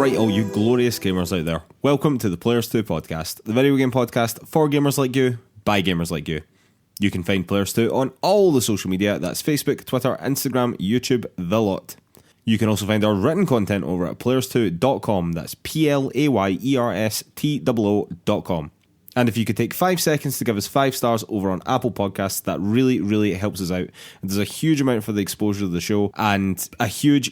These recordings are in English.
Alright, all you glorious gamers out there, welcome to the PlayersToo Podcast, the video game podcast for gamers like you, by gamers like you. You can find PlayersToo on all the social media, that's Facebook, Twitter, Instagram, YouTube, the lot. You can also find our written content over at PlayersToo.com, that's PlayerSToo.com. And if you could take 5 seconds to give us 5 stars over on Apple Podcasts, that really helps us out. And there's a huge amount for the exposure of the show, and a huge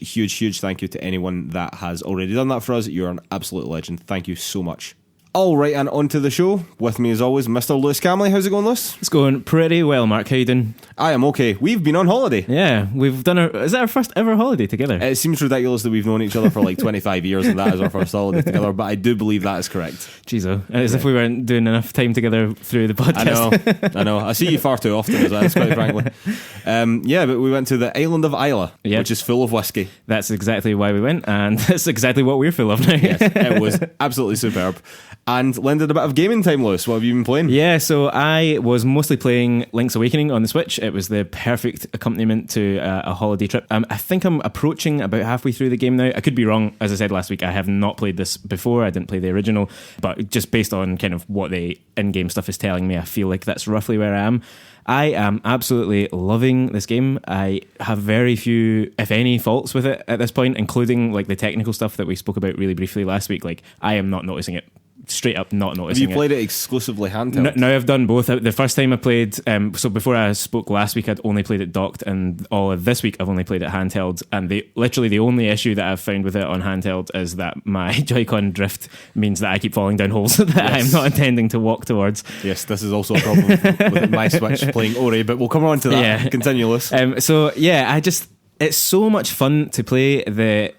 thank you to anyone that has already done that for us. You're an absolute legend. Thank you so much. Alright, and on to the show. With me as always, Mr. Lewis Camley. How's it going, Lewis? It's going pretty well, Mark. How you doing? I am okay. We've been on holiday. Yeah, we've done is that our first ever holiday together? It seems ridiculous that we've known each other for like 25 years and that is our first holiday together, but I do believe that is correct. Jeez, as if we weren't doing enough time together through the podcast. I know. I see you far too often as well, quite frankly. But we went to the island of Isla, which is full of whiskey. That's exactly why we went, and that's exactly what we're full of now. Yes, it was absolutely superb. And lended a bit of gaming time, Lewis. What have you been playing? Yeah, so I was mostly playing Link's Awakening on the Switch. It was the perfect accompaniment to a holiday trip. I think I'm approaching about halfway through the game now. I could be wrong. As I said last week, I have not played this before. I didn't play the original. But just based on kind of what the in-game stuff is telling me, I feel like that's roughly where I am. I am absolutely loving this game. I have very few, if any, faults with it at this point, including like the technical stuff that we spoke about really briefly last week. Like, I am not noticing it. Straight up not noticing it. Have you played it exclusively handheld? No, I've done both. The first time I played, so before I spoke last week, I'd only played it docked, and all of this week I've only played it handheld. And literally the only issue that I've found with it on handheld is that my Joy-Con drift means that I keep falling down holes that I'm not intending to walk towards. Yes, this is also a problem with my Switch playing Ori, but we'll come on to that. Yeah. Continuous. It's so much fun to play the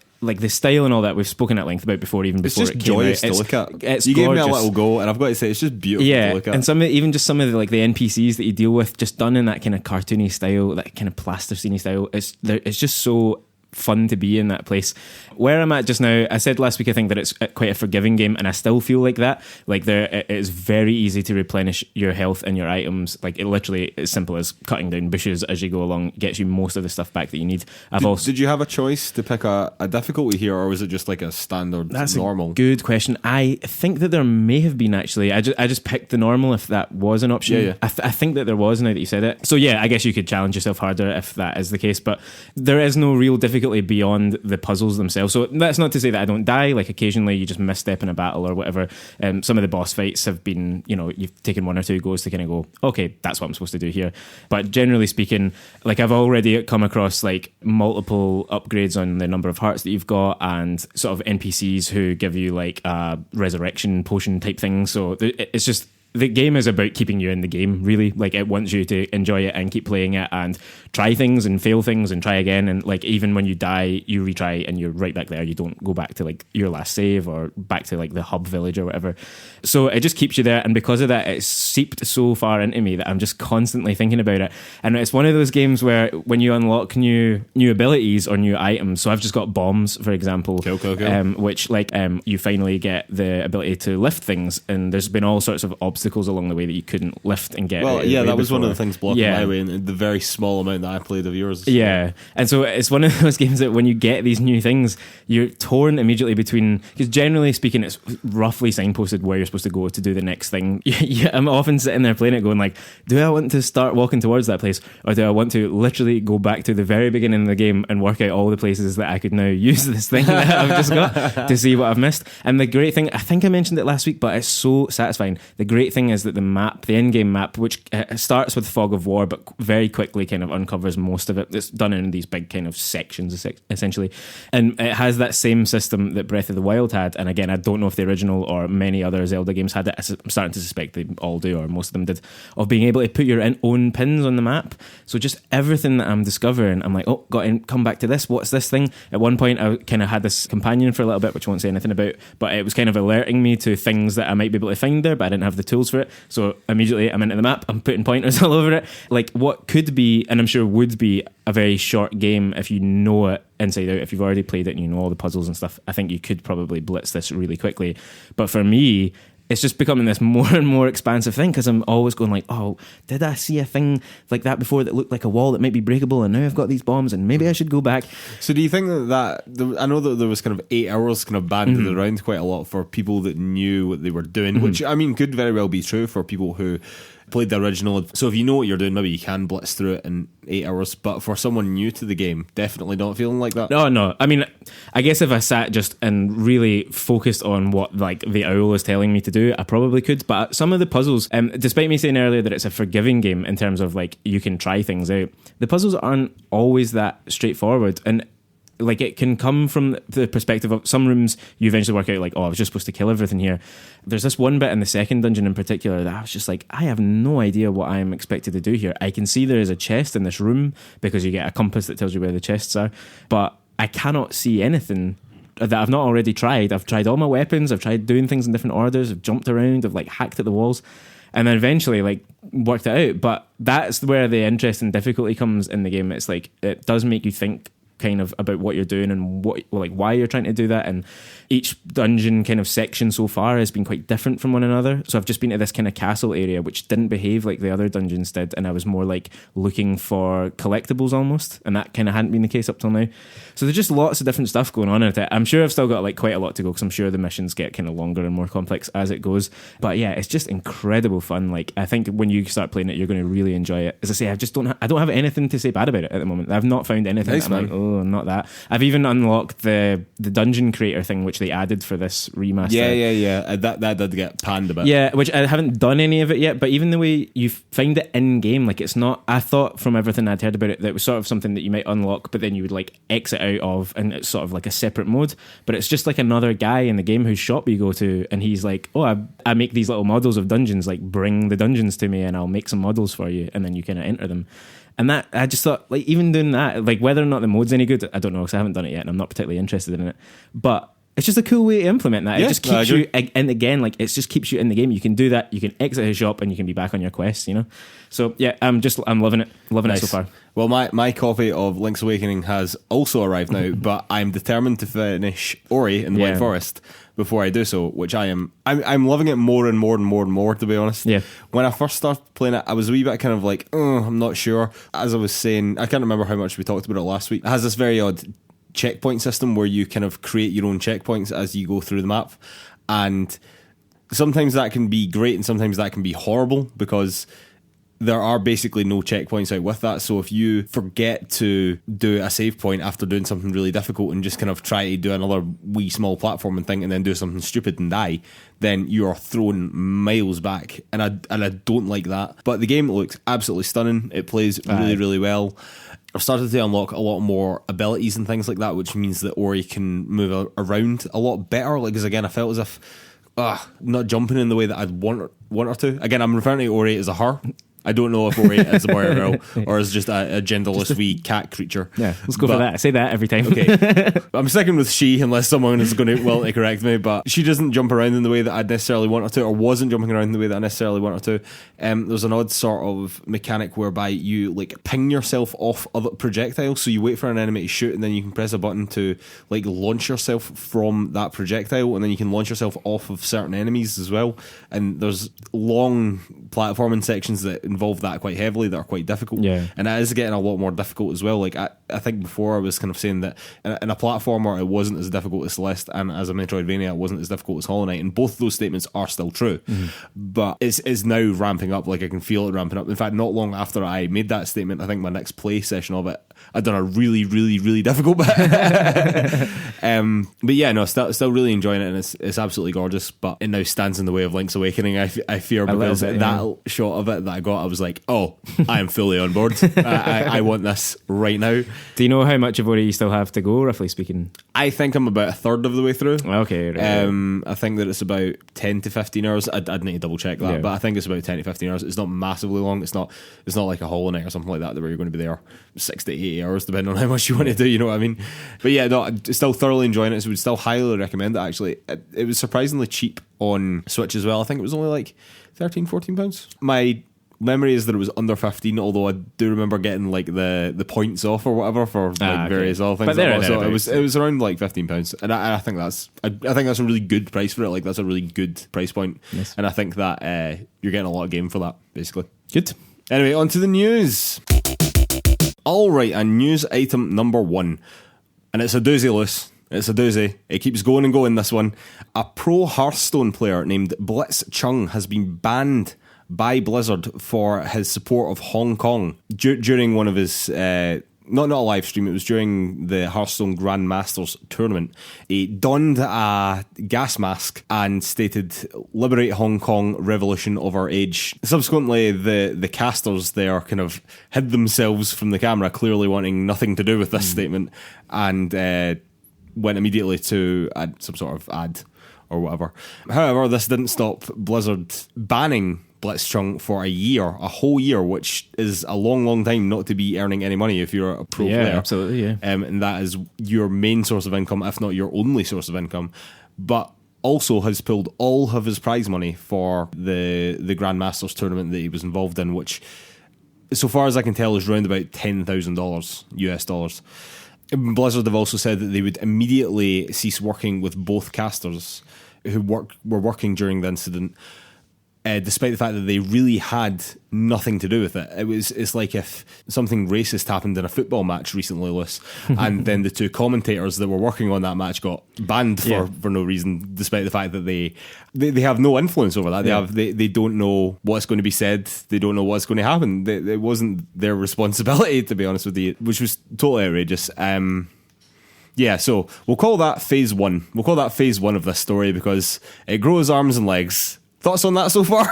style and all that we've spoken at length about before, even before it came out. It's just joyous to look at. It's you gorgeous. Gave me a little go, and I've got to say, it's just beautiful to look at. And some of the NPCs that you deal with, just done in that kind of cartoony style, that kind of plasticine style. It's just so fun to be in that place. Where I'm at just now, I said last week I think that it's quite a forgiving game, and I still feel like that. Like, it is very easy to replenish your health and your items. Like, it literally as simple as cutting down bushes as you go along gets you most of the stuff back that you need. Did you have a choice to pick a difficulty here, or was it just like a standard normal? A good question. I think that there may have been, actually. I just picked the normal if that was an option. Yeah. I think that there was, now that you said it. So yeah, I guess you could challenge yourself harder if that is the case, but there is no real difficulty beyond the puzzles themselves. So that's not to say that I don't die. Like, occasionally you just misstep in a battle or whatever. Some of the boss fights have been, you've taken 1 or 2 goes to kind of go, okay, that's what I'm supposed to do here. But generally speaking, like, I've already come across like multiple upgrades on the number of hearts that you've got, and sort of NPCs who give you like a resurrection potion type thing. So it's just, the game is about keeping you in the game, really. Like, it wants you to enjoy it and keep playing it and try things and fail things and try again. And like, even when you die, you retry and you're right back there. You don't go back to like your last save or back to like the hub village or whatever. So it just keeps you there. And because of that, it's seeped so far into me that I'm just constantly thinking about it. And it's one of those games where when you unlock new abilities or new items, so I've just got bombs, for example, which you finally get the ability to lift things. And there's been all sorts of obstacles along the way that you couldn't lift and get. Well, yeah, that was one of the things blocking my way, and the very small amount that I played of yours. Yeah, and so it's one of those games that when you get these new things, you're torn immediately between, because generally speaking, it's roughly signposted where you're supposed to go to do the next thing. I'm often sitting there playing it going like, do I want to start walking towards that place, or do I want to literally go back to the very beginning of the game and work out all the places that I could now use this thing that I've just got to see what I've missed? And the great thing, I think I mentioned it last week, but it's so satisfying. The great thing is that the map, the in-game map, which starts with Fog of War, but very quickly kind of uncovers most of it. It's done in these big kind of sections, essentially. And it has that same system that Breath of the Wild had. And again, I don't know if the original or many other Zelda games had it. I'm starting to suspect they all do, or most of them did, of being able to put your own pins on the map. So just everything that I'm discovering, I'm like, oh, got to come back to this. What's this thing? At one point, I kind of had this companion for a little bit, which I won't say anything about, but it was kind of alerting me to things that I might be able to find there, but I didn't have the tools for it. So immediately I'm into the map, I'm putting pointers all over it. Like, what could be, and I'm sure would be, a very short game if you know it inside out, if you've already played it and you know all the puzzles and stuff, I think you could probably blitz this really quickly. But for me, it's just becoming this more and more expansive thing, because I'm always going like, oh, did I see a thing like that before that looked like a wall that might be breakable, and now I've got these bombs and maybe I should go back. So do you think I know that there was kind of 8 hours kind of banded around quite a lot for people that knew what they were doing, which I mean could very well be true for people who played the original. So if you know what you're doing, maybe you can blitz through it in 8 hours, but for someone new to the game, definitely not feeling like that. No, I mean, I guess if I sat just and really focused on what like the owl is telling me to do, I probably could. But some of the puzzles, despite me saying earlier that it's a forgiving game in terms of like you can try things out, the puzzles aren't always that straightforward. And like it can come from the perspective of some rooms you eventually work out like, oh, I was just supposed to kill everything here. There's this one bit in the second dungeon in particular that I was just like, I have no idea what I'm expected to do here. I can see there is a chest in this room because you get a compass that tells you where the chests are, but I cannot see anything that I've not already tried. I've tried all my weapons, I've tried doing things in different orders, I've jumped around, I've like hacked at the walls, and then eventually like worked it out. But that's where the interest and difficulty comes in the game. It's like it does make you think kind of about what you're doing and what, like, why you're trying to do that, and each dungeon kind of section so far has been quite different from one another. So I've just been to this kind of castle area which didn't behave like the other dungeons did, and I was more like looking for collectibles almost, and that kind of hadn't been the case up till now. So there's just lots of different stuff going on in it. I'm sure I've still got like quite a lot to go, because I'm sure the missions get kind of longer and more complex as it goes, but yeah, it's just incredible fun. Like I think when you start playing it, you're going to really enjoy it. As I say, I don't have anything to say bad about it at the moment. I've not found anything nice, that I'm like, oh, not that. I've even unlocked the dungeon creator thing which they added for this remaster. Yeah. That did get panned a bit. Yeah, which I haven't done any of it yet, but even the way you find it in game, like it's not, I thought from everything I'd heard about it that it was sort of something that you might unlock but then you would like exit out of, and it's sort of like a separate mode, but it's just like another guy in the game whose shop you go to, and he's like, oh, I make these little models of dungeons, like bring the dungeons to me and I'll make some models for you, and then you kind of enter them. And that, I just thought, like, even doing that, like, whether or not the mode's any good, I don't know, because I haven't done it yet and I'm not particularly interested in it. But it's just a cool way to implement that. Yeah, it just keeps you, and again, like, it just keeps you in the game. You can do that, you can exit his shop, and you can be back on your quest, you know? So, yeah, I'm loving it. Loving it so far. Well, my copy of Link's Awakening has also arrived now, but I'm determined to finish Ori in the White Forest before I do so, which I'm loving it more and more and more and more, to be honest. Yeah. When I first started playing it, I was a wee bit kind of like, oh, I'm not sure. As I was saying, I can't remember how much we talked about it last week. It has this very odd checkpoint system where you kind of create your own checkpoints as you go through the map, and sometimes that can be great and sometimes that can be horrible, because there are basically no checkpoints out with that. So if you forget to do a save point after doing something really difficult and just kind of try to do another wee small platforming thing and then do something stupid and die, then you are thrown miles back, and I don't like that. But the game looks absolutely stunning. It plays really, really well. I've started to unlock a lot more abilities and things like that, which means that Ori can move around a lot better. Like, because again, I felt as if not jumping in the way that I'd want her to. Again, I'm referring to Ori as a her. I don't know if Ori is a boy or girl, or is just a genderless wee cat creature. Yeah, let's go for that. I say that every time. Okay. I'm sticking with she unless someone is going to correct me, but she doesn't jump around in the way that I'd necessarily want her to, or wasn't jumping around in the way that I necessarily want her to. There's an odd sort of mechanic whereby you like ping yourself off other projectiles, so you wait for an enemy to shoot and then you can press a button to like launch yourself from that projectile, and then you can launch yourself off of certain enemies as well. And there's long platforming sections that involve that quite heavily, that are quite difficult. Yeah. And it is getting a lot more difficult as well. Like I think before I was kind of saying that in a platformer it wasn't as difficult as Celeste, and as a Metroidvania it wasn't as difficult as Hollow Knight, and both those statements are still true. But it's now ramping up. Like I can feel it ramping up. In fact, not long after I made that statement, I think my next play session of it, I'd done a really, really, really difficult bit. But yeah, no, still really enjoying it, and it's absolutely gorgeous. But it now stands in the way of Link's Awakening, I fear, because that shot of it that I got, I was like, oh, I am fully on board. I want this right now. Do you know how much of Ori you still have to go, roughly speaking? I think I'm about a third of the way through. Okay. Right. I think that it's about 10 to 15 hours. I'd need to double check that, but I think it's about 10 to 15 hours. It's not massively long. It's not like a Hollow Knight or something like that where you're going to be there 6 to 8 hours, depending on how much you want to do, you know what I mean? But yeah, no, I'm still thoroughly enjoying it, so would still highly recommend it, actually. It was surprisingly cheap on Switch as well. I think it was only like £13-14. My memory is that it was under 15, although I do remember getting like the points off or whatever for like various other things. But so it was around like £15, and I think that's a really good price for it. Like that's a really good price point, nice. And I think that you're getting a lot of game for that, basically. Good. Anyway, on to the news. All right, and news item number 1, and it's a doozy, Lewis. It's a doozy. It keeps going and going, this one. A pro Hearthstone player named Blitzchung has been banned by Blizzard for his support of Hong Kong during one of his... not a live stream, it was during the Hearthstone Grandmasters tournament. He donned a gas mask and stated, "Liberate Hong Kong, revolution of our age." Subsequently, the casters there kind of hid themselves from the camera, clearly wanting nothing to do with this statement, and went immediately to some sort of ad or whatever. However, this didn't stop Blizzard banning Blitzchung for a whole year, which is a long time not to be earning any money if you're a pro player. Absolutely, yeah. And that is your main source of income, if not your only source of income. But also has pulled all of his prize money for the Grandmasters tournament that he was involved in, which, so far as I can tell, is around about $10,000 US dollars. Blizzard have also said that they would immediately cease working with both casters who were working during the incident, despite the fact that they really had nothing to do with it. It's like if something racist happened in a football match recently, Lewis, and then the two commentators that were working on that match got banned for no reason, despite the fact that they have no influence over that. They don't know what's going to be said. They don't know what's going to happen. It wasn't their responsibility, to be honest with you, which was totally outrageous. So we'll call that phase 1. We'll call that phase 1 of this story because it grows arms and legs. Thoughts on that so far?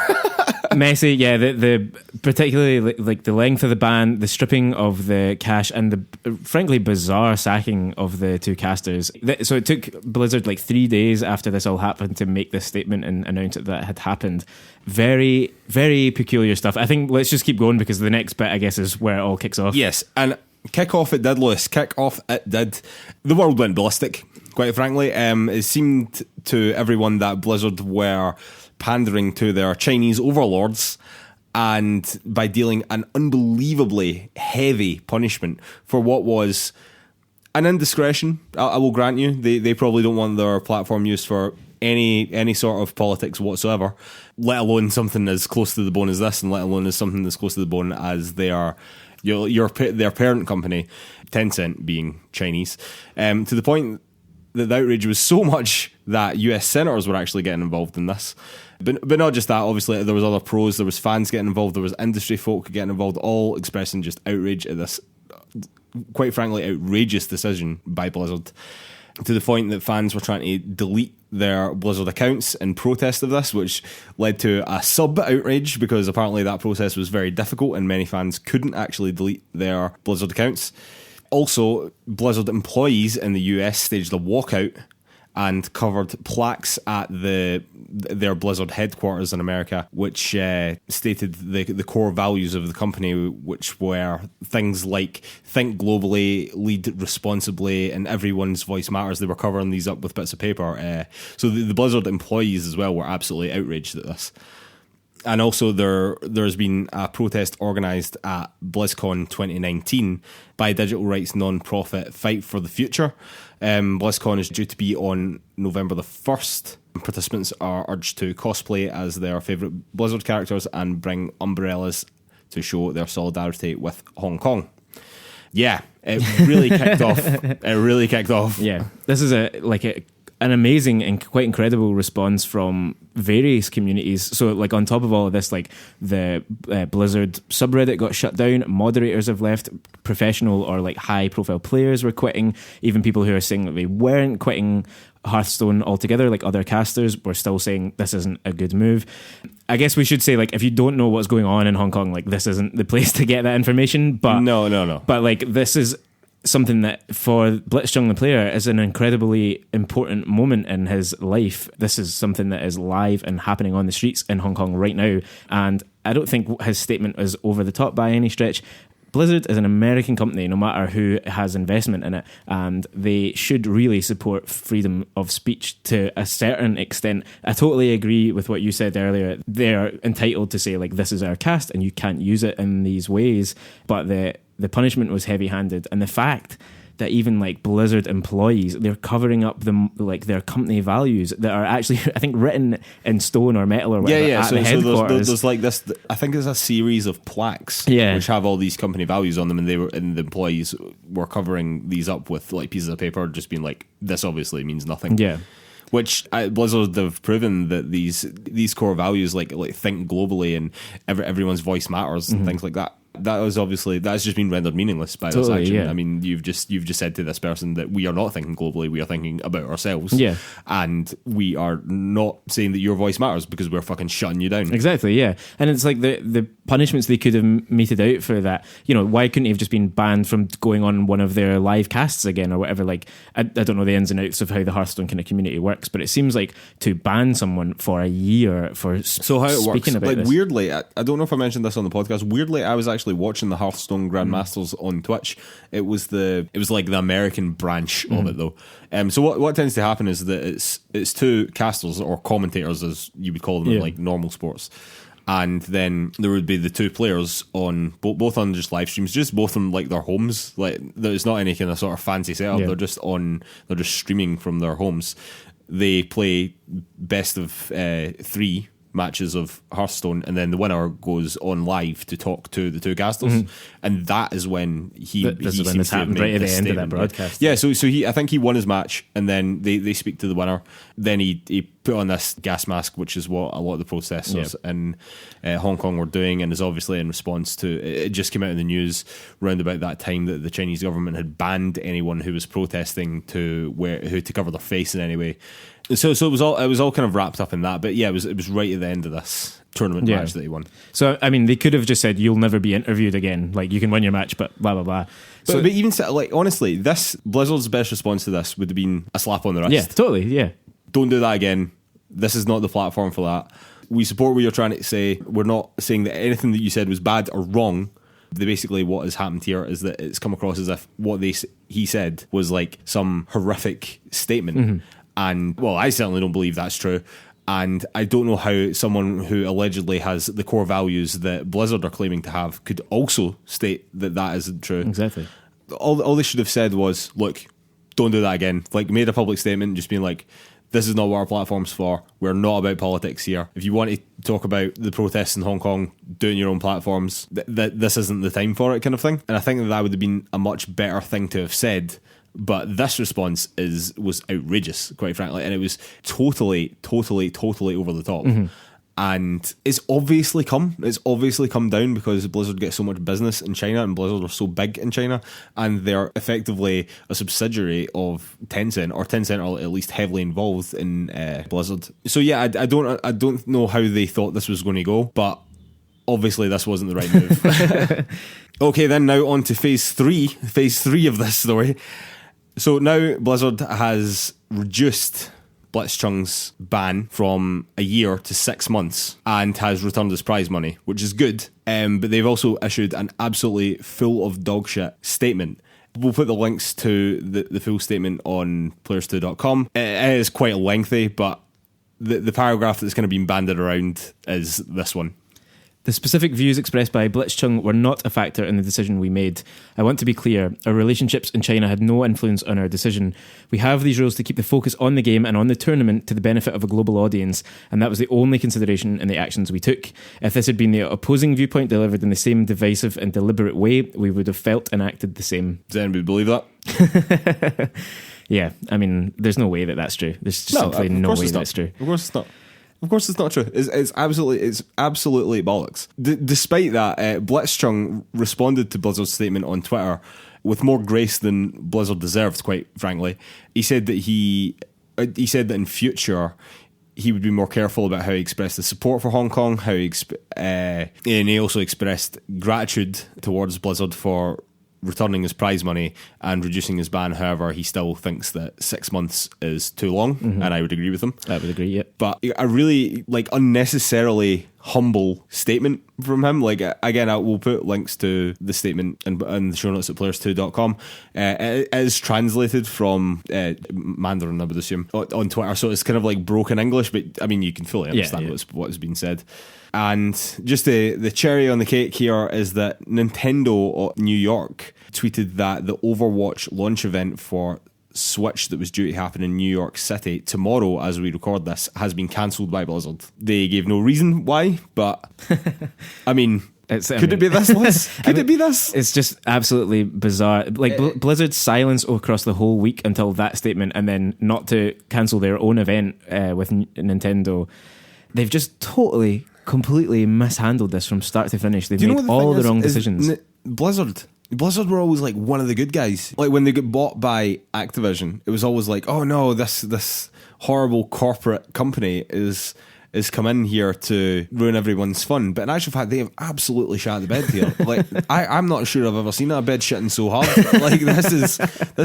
Messy, yeah. The particularly like the length of the ban, the stripping of the cash, and the frankly bizarre sacking of the two casters. So it took Blizzard like 3 days after this all happened to make this statement and announce it that had happened. Very, very peculiar stuff. I think let's just keep going because the next bit, I guess, is where it all kicks off. Yes, and kick off it did, Lewis. Kick off it did. The world went ballistic, quite frankly. It seemed to everyone that Blizzard were pandering to their Chinese overlords, and by dealing an unbelievably heavy punishment for what was an indiscretion. I will grant you, they probably don't want their platform used for any sort of politics whatsoever, let alone something as close to the bone as this, and let alone as something as close to the bone as their parent company, Tencent, being Chinese, to the point that the outrage was so much that US senators were actually getting involved in this. But not just that, obviously there was other pros, there was fans getting involved, there was industry folk getting involved, all expressing just outrage at this, quite frankly, outrageous decision by Blizzard, to the point that fans were trying to delete their Blizzard accounts in protest of this, which led to a sub-outrage because apparently that process was very difficult and many fans couldn't actually delete their Blizzard accounts. Also, Blizzard employees in the US staged a walkout and covered plaques at their Blizzard headquarters in America, which stated the core values of the company, which were things like think globally, lead responsibly, and everyone's voice matters. They were covering these up with bits of paper. So the Blizzard employees as well were absolutely outraged at this. And also there's been a protest organised at BlizzCon 2019 by digital rights non-profit Fight for the Future. BlizzCon is due to be on November the 1st. Participants are urged to cosplay as their favourite Blizzard characters and bring umbrellas to show their solidarity with Hong Kong. Yeah, it really kicked off. It really kicked off. Yeah, this is an amazing and quite incredible response from various communities. So like on top of all of this, like the Blizzard subreddit got shut down, moderators have left, professional or like high profile players were quitting, even people who are saying that they weren't quitting Hearthstone altogether, like other casters, were still saying this isn't a good move. I guess we should say, like, if you don't know what's going on in Hong Kong, like this isn't the place to get that information, but no. But like this is something that for Blitzchung the player is an incredibly important moment in his life. This is something that is live and happening on the streets in Hong Kong right now, and I don't think his statement is over the top by any stretch. Blizzard is an American company, no matter who has investment in it, and they should really support freedom of speech to a certain extent. I totally agree with what you said earlier. They're entitled to say, like, this is our cast and you can't use it in these ways, but the punishment was heavy-handed. And the fact that even like Blizzard employees, they're covering up their company values that are actually, I think, written in stone or metal or whatever at the headquarters. There's like this, I think there's a series of plaques which have all these company values on them, and the employees were covering these up with like pieces of paper, just being like, this obviously means nothing. Yeah. Which Blizzard have proven that these core values, like think globally and everyone's voice matters and things like that. That's just been rendered meaningless by this action. Yeah. I mean, you've just said to this person that we are not thinking globally, we are thinking about ourselves. Yeah. And we are not saying that your voice matters because we're fucking shutting you down. Exactly, yeah. And it's like the punishments they could have meted out for that. You know, why couldn't he have just been banned from going on one of their live casts again or whatever? Like, I don't know the ins and outs of how the Hearthstone kind of community works, but it seems like to ban someone for a year for so how it speaking works, about like this. Weirdly, I don't know if I mentioned this on the podcast. Weirdly, I was actually watching the Hearthstone Grandmasters on Twitch. It was like the American branch of it though. So what tends to happen is that it's two casters or commentators, as you would call them in like normal sports, and then there would be the two players on both on just live streams, just both from like their homes. Like there's not any kind of sort of fancy setup. They're just streaming from their homes. They play best of 3 matches of Hearthstone, and then the winner goes on live to talk to the two casters, and that is when this happened right at the end of that broadcast. Yeah, so I think he won his match, and then they speak to the winner. Then he put on this gas mask, which is what a lot of the protesters in Hong Kong were doing, and is obviously in response to it. Just came out in the news round about that time that the Chinese government had banned anyone who was protesting to cover their face in any way. So it was all kind of wrapped up in that, but yeah, it was right at the end of this tournament match that he won. So I mean, they could have just said, "You'll never be interviewed again. Like, you can win your match, but blah blah blah." But even like honestly, this Blizzard's best response to this would have been a slap on the wrist. Yeah, totally. Yeah, don't do that again. This is not the platform for that. We support what you're trying to say. We're not saying that anything that you said was bad or wrong. Basically, what has happened here is that it's come across as if what he said was like some horrific statement. And, well, I certainly don't believe that's true. And I don't know how someone who allegedly has the core values that Blizzard are claiming to have could also state that isn't true. Exactly. All they should have said was, look, don't do that again. Like, made a public statement just being like, this is not what our platform's for. We're not about politics here. If you want to talk about the protests in Hong Kong, doing your own platforms, this isn't the time for it, kind of thing. And I think that would have been a much better thing to have said. But this response was outrageous, quite frankly, and it was totally over the top. And it's obviously come down because Blizzard gets so much business in China, and Blizzard are so big in China, and they're effectively a subsidiary of Tencent, or Tencent are at least heavily involved in Blizzard. So yeah, I don't know how they thought this was going to go, but obviously this wasn't the right move. Okay, then now on to phase three of this story. So now Blizzard has reduced Blitzchung's ban from a year to 6 months and has returned his prize money, which is good. But they've also issued an absolutely full of dog shit statement. We'll put the links to the full statement on PlayersToo.com. It is quite lengthy, but the paragraph that's kind of been banded around is this one. The specific views expressed by Blitzchung were not a factor in the decision we made. I want to be clear, our relationships in China had no influence on our decision. We have these rules to keep the focus on the game and on the tournament to the benefit of a global audience, and that was the only consideration in the actions we took. If this had been the opposing viewpoint delivered in the same divisive and deliberate way, we would have felt and acted the same. Does anybody believe that? Yeah, I mean, there's no way that's true. There's just simply no way that's true. Of course it's not. Of course, it's not true. It's absolutely bollocks. Despite that, Blitzchung responded to Blizzard's statement on Twitter with more grace than Blizzard deserved. Quite frankly, he said that in future he would be more careful about how he expressed the support for Hong Kong. And he also expressed gratitude towards Blizzard for returning his prize money and reducing his ban. However, he still thinks that 6 months is too long, and I would agree with him. I would agree, yeah. But a really unnecessarily humble statement from him. Like, again, we'll put links to the statement in the show notes at PlayersToo.com. It is translated from Mandarin, I would assume, on Twitter, so it's kind of like broken English, but I mean, you can fully understand what's being said. And just the cherry on the cake here is that Nintendo New York tweeted that the Overwatch launch event for Switch that was due to happen in New York City tomorrow, as we record this, has been cancelled by Blizzard. They gave no reason why, but I mean, could it be this, Liz? Could it be this? It's just absolutely bizarre. Like Blizzard's silence across the whole week until that statement, and then not to cancel their own event with Nintendo. They've just totally, completely mishandled this from start to finish. They've made all the wrong decisions. Blizzard were always like one of the good guys. Like when they got bought by Activision, it was always like, oh no, this horrible corporate company is come in here to ruin everyone's fun. But in actual fact, they have absolutely shat the bed here. Like I'm not sure I've ever seen a bed shitting so hard. Like this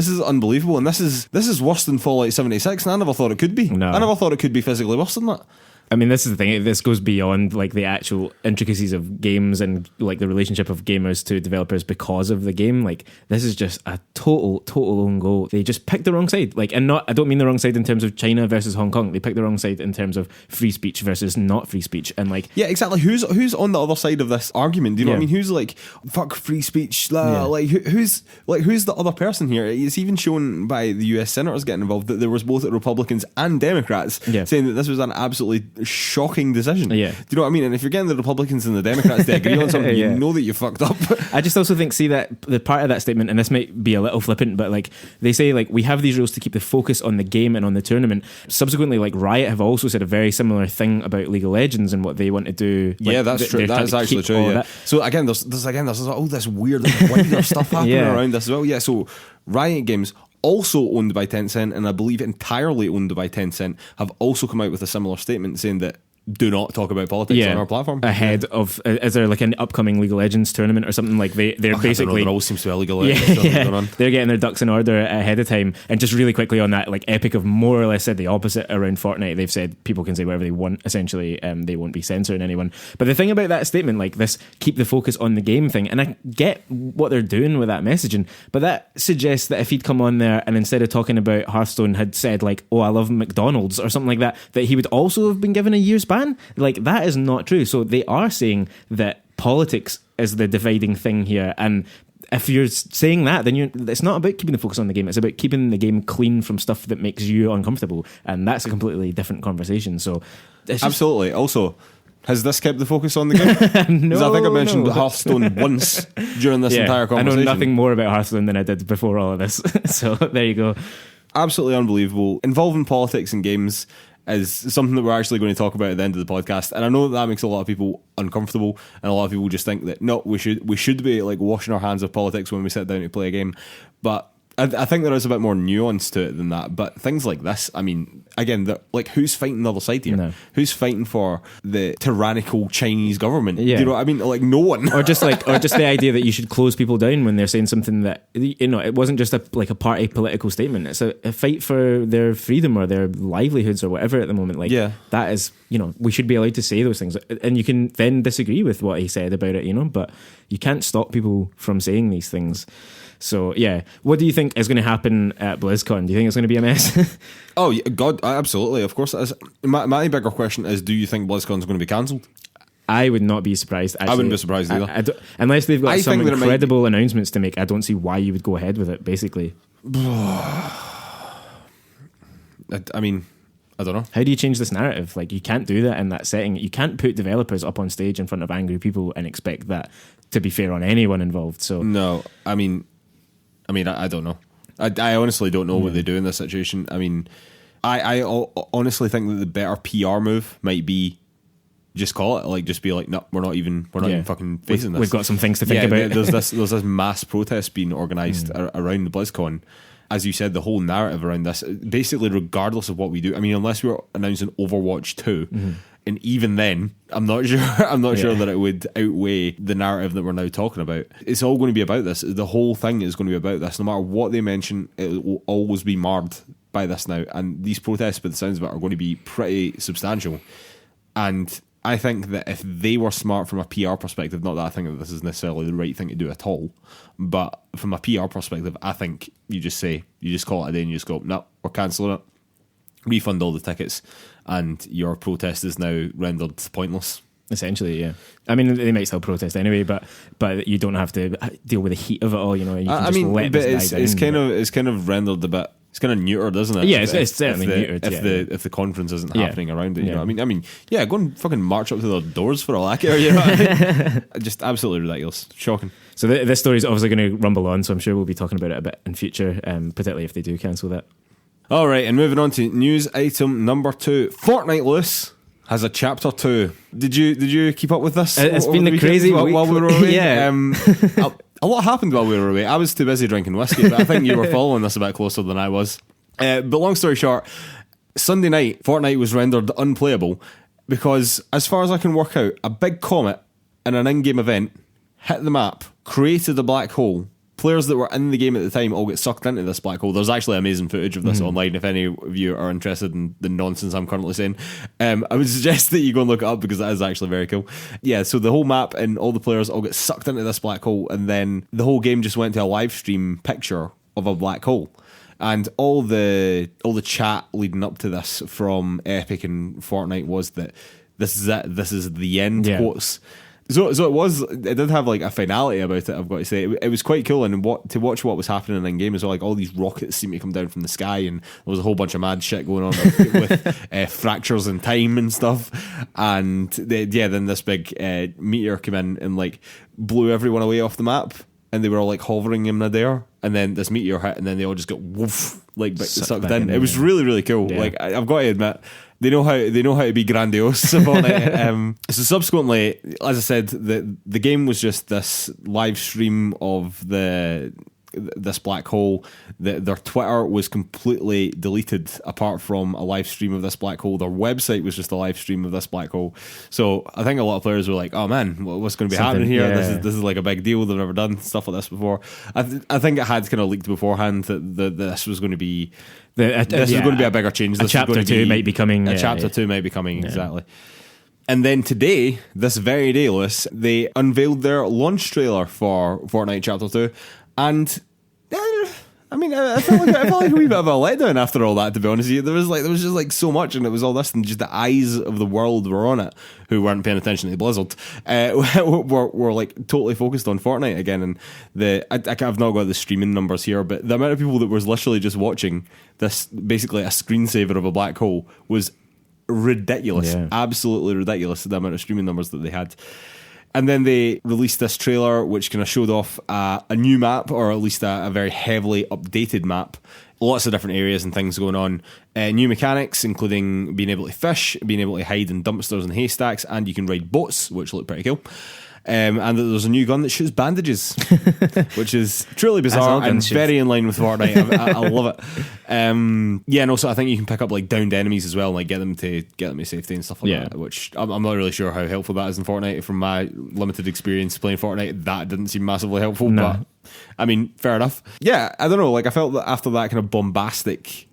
is unbelievable, and this is worse than Fallout 76. And I never thought it could be. No. I never thought it could be physically worse than that. I mean, this is the thing. This goes beyond like the actual intricacies of games and like the relationship of gamers to developers because of the game. Like this is just a total own goal. They just picked the wrong side. Like, and I don't mean the wrong side in terms of China versus Hong Kong. They picked the wrong side in terms of free speech versus not free speech. And like, yeah, exactly. Who's on the other side of this argument? Do you know what I mean? Who's like fuck free speech? Like who's the other person here? It's even shown by the US senators getting involved that there was both Republicans and Democrats saying that this was an absolutely shocking decision. Yeah. Do you know what I mean? And if you're getting the Republicans and the Democrats to agree on something, you know that you fucked up. I just also think, see, that the part of that statement, and this might be a little flippant, but like they say, like, we have these rules to keep the focus on the game and on the tournament. Subsequently, like Riot have also said a very similar thing about League of Legends and what they want to do. Like, yeah, that's true. That is actually true. Yeah. So again, there's all this weird wider stuff happening around this as well. Yeah. So Riot Games, also owned by Tencent, and I believe entirely owned by Tencent, have also come out with a similar statement saying that do not talk about politics on our platform. Ahead of, is there like an upcoming League of Legends tournament or something? Like they're basically, there always seems to be a League of Legends going on. They're getting their ducks in order ahead of time. And just really quickly on that, like Epic have more or less said the opposite around Fortnite. They've said people can say whatever they want, essentially. They won't be censoring anyone. But the thing about that statement, like this keep the focus on the game thing, and I get what they're doing with that messaging, but that suggests that if he'd come on there and instead of talking about Hearthstone had said like, oh, I love McDonald's or something like that he would also have been given a year's ban. Like, that is not true. So they are saying that politics is the dividing thing here, and if you're saying that, then it's not about keeping the focus on the game, it's about keeping the game clean from stuff that makes you uncomfortable, and that's a completely different conversation. So absolutely. Also, has this kept the focus on the game? No, I think I mentioned Hearthstone once during this entire conversation. I know nothing more about Hearthstone than I did before all of this. So there you go. Absolutely unbelievable. Involving politics in games is something that we're actually going to talk about at the end of the podcast, and I know that makes a lot of people uncomfortable, and a lot of people just think that no, we should be like washing our hands of politics when we sit down to play a game, but I think there is a bit more nuance to it than that. But things like this, I mean, again, like who's fighting the other side here? No. Who's fighting for the tyrannical Chinese government? Yeah. Do you know what I mean? Like no one. or just the idea that you should close people down when they're saying something that, you know, it wasn't just a party political statement. It's a fight for their freedom or their livelihoods or whatever at the moment. Like that is, you know, we should be allowed to say those things, and you can then disagree with what he said about it, you know, but you can't stop people from saying these things. So, yeah. What do you think is going to happen at BlizzCon? Do you think it's going to be a mess? Oh, God, absolutely. Of course it is. My bigger question is, do you think BlizzCon is going to be cancelled? I would not be surprised, actually. I wouldn't be surprised either. Unless they've got some incredible announcements to make, I don't see why you would go ahead with it, basically. I mean, I don't know. How do you change this narrative? Like, you can't do that in that setting. You can't put developers up on stage in front of angry people and expect that to be fair on anyone involved. So no, I mean, I don't know. I honestly don't know what they do in this situation. I mean, I honestly think that the better PR move might be just call it, like, just be like, no, we're not even fucking facing this. We've got some things to think about. There's this mass protest being organised around the BlizzCon. As you said, the whole narrative around this, basically, regardless of what we do, I mean, unless we're announcing Overwatch 2, and even then, I'm not sure that it would outweigh the narrative that we're now talking about. It's all going to be about this. The whole thing is going to be about this. No matter what they mention, it will always be marred by this now. And these protests, by the sounds of it, are going to be pretty substantial. And I think that if they were smart from a PR perspective, not that I think that this is necessarily the right thing to do at all, but from a PR perspective, I think you just call it a day and you just go, no, we're cancelling it, refund all the tickets, and your protest is now rendered pointless. Essentially, yeah. I mean, they might still protest anyway, but you don't have to deal with the heat of it all. You know, you can let this die down. It's kind of rendered a bit. It's kind of neutered, isn't it? Yeah, it's certainly neutered. If the conference isn't happening around it, you know. I mean, yeah, go and fucking march up to their doors for all that care. You know what I mean? Just absolutely ridiculous, shocking. So this story is obviously going to rumble on. So I'm sure we'll be talking about it a bit in future, particularly if they do cancel that. All right, and moving on to news item number 2, Fortnite, Lewis, has a chapter 2. Did you keep up with this? It's been a crazy week while we were away. Yeah. A lot happened while we were away. I was too busy drinking whiskey, but I think you were following this a bit closer than I was. But long story short, Sunday night, Fortnite was rendered unplayable because, as far as I can work out, a big comet in an in-game event hit the map, created a black hole. Players that were in the game at the time all get sucked into this black hole. There's actually amazing footage of this online if any of you are interested in the nonsense I'm currently saying. I would suggest that you go and look it up because that is actually very cool. Yeah, so the whole map and all the players all get sucked into this black hole, and then the whole game just went to a live stream picture of a black hole. And all the chat leading up to this from Epic and Fortnite was that this is it, this is the end, quotes. So it did have like a finality about it, I've got to say. It was quite cool, and to watch what was happening in game as well. Like all these rockets seem to come down from the sky, and there was a whole bunch of mad shit going on with fractures in time and stuff. And then this big meteor came in and like blew everyone away off the map, and they were all like hovering in midair. And then this meteor hit, and then they all just got woof, like sucked in. It was really, really cool. Yeah. Like I've got to admit, they know how to be grandiose about it. So subsequently, as I said, the game was just this live stream of this black hole. Their Twitter was completely deleted apart from a live stream of this black hole. Their website was just a live stream of this black hole. So I think a lot of players were like, oh man, what's going to be happening here? Yeah. This is like a big deal. They've never done stuff like this before. I think it had kind of leaked beforehand that this was going to be was going to be a bigger change. This chapter 2 might be coming. Chapter 2 might be coming, exactly. And then today, this very day, Lewis, they unveiled their launch trailer for Fortnite Chapter 2. And I mean, I felt like a wee bit of a letdown after all that, to be honest with you. There was just like so much, and it was all this, and just the eyes of the world were on it, who weren't paying attention to Blizzard, were like totally focused on Fortnite again. And I've not got the streaming numbers here, but the amount of people that was literally just watching this, basically a screensaver of a black hole, was ridiculous. Absolutely ridiculous, the amount of streaming numbers that they had. And then they released this trailer which kind of showed off a new map, or at least a very heavily updated map. Lots of different areas and things going on. New mechanics, including being able to fish, being able to hide in dumpsters and haystacks, and you can ride boats, which look pretty cool. And there's a new gun that shoots bandages, which is truly bizarre and very in line with Fortnite. I love it. And also I think you can pick up like downed enemies as well, and like get them to safety and stuff like that. Which I'm not really sure how helpful that is in Fortnite. From my limited experience playing Fortnite, that didn't seem massively helpful. No. But I mean, fair enough. Yeah, I don't know. Like I felt that after that kind of bombastic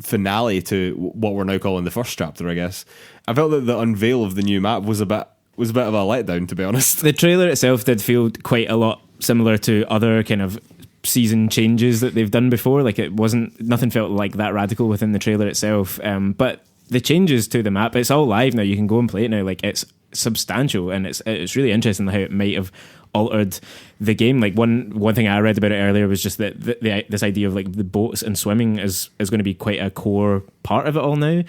finale to what we're now calling the first chapter, I guess, I felt that the unveil of the new map was a bit of a letdown, to be honest. The trailer itself did feel quite a lot similar to other kind of season changes that they've done before. Like nothing felt like that radical within the trailer itself. But the changes to the map, it's all live now. You can go and play it now. Like it's substantial, and it's really interesting how it might have altered the game. Like one thing I read about it earlier was just that this idea of like the boats and swimming is going to be quite a core part of it all now.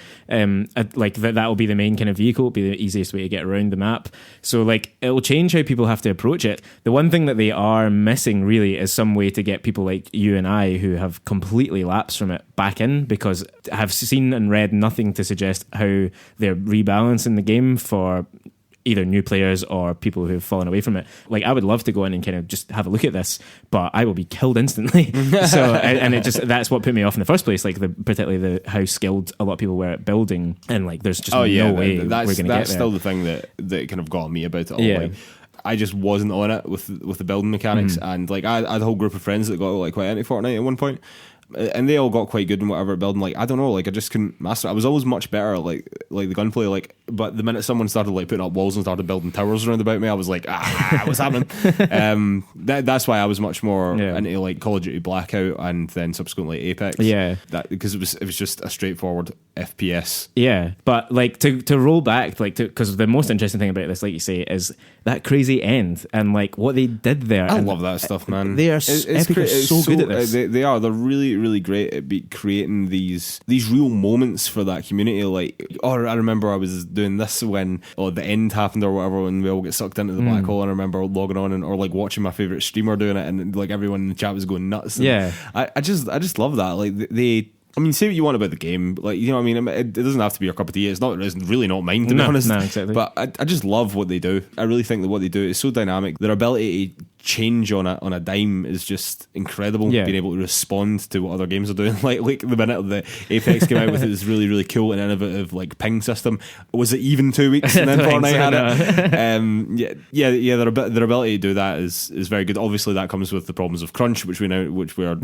Like that will be the main kind of vehicle, it'll be the easiest way to get around the map. So like it'll change how people have to approach it. The one thing that they are missing really is some way to get people like you and I, who have completely lapsed from it, back in, because I've seen and read nothing to suggest how they're rebalancing the game for either new players or people who've fallen away from it. Like I would love to go in and kind of just have a look at this, but I will be killed instantly. So and it just, that's what put me off in the first place. Like particularly how skilled a lot of people were at building, and like there's just no way we're going to get there. That's still the thing that kind of got me about it all. Yeah. Like, I just wasn't on it with the building mechanics, and like I had a whole group of friends that got like quite into Fortnite at one point. and they all got quite good in whatever building. Like, I don't know, like I just couldn't master it. I was always much better like the gunplay, like, but the minute someone started like putting up walls and started building towers around about me, I was like, what's happening? That's why I was much more into like Call of Duty Blackout and then subsequently Apex. Yeah, that because it was just a straightforward FPS. Yeah, but like to roll back, like because the most interesting thing about this, like you say, is that crazy end and like what they did there. I love that stuff, man. They are Epic are so good at this. They are. They're really, really great at creating these real moments for that community. Like, I remember I was doing this when the end happened or whatever, when we all get sucked into the black hole. And I remember logging on or like watching my favorite streamer doing it, and like everyone in the chat was going nuts. And I just love that. Like they. I mean, say what you want about the game, like, you know what I mean? It doesn't have to be your cup of tea. It's really not mine, to be honest. No, exactly. But I just love what they do. I really think that what they do is so dynamic. Their ability to change on a dime is just incredible. Yeah. Being able to respond to what other games are doing. Like the minute the Apex came out with this really, really cool and innovative like ping system. Was it even 2 weeks and then Fortnite had it? Their ability to do that is very good. Obviously, that comes with the problems of crunch, which we are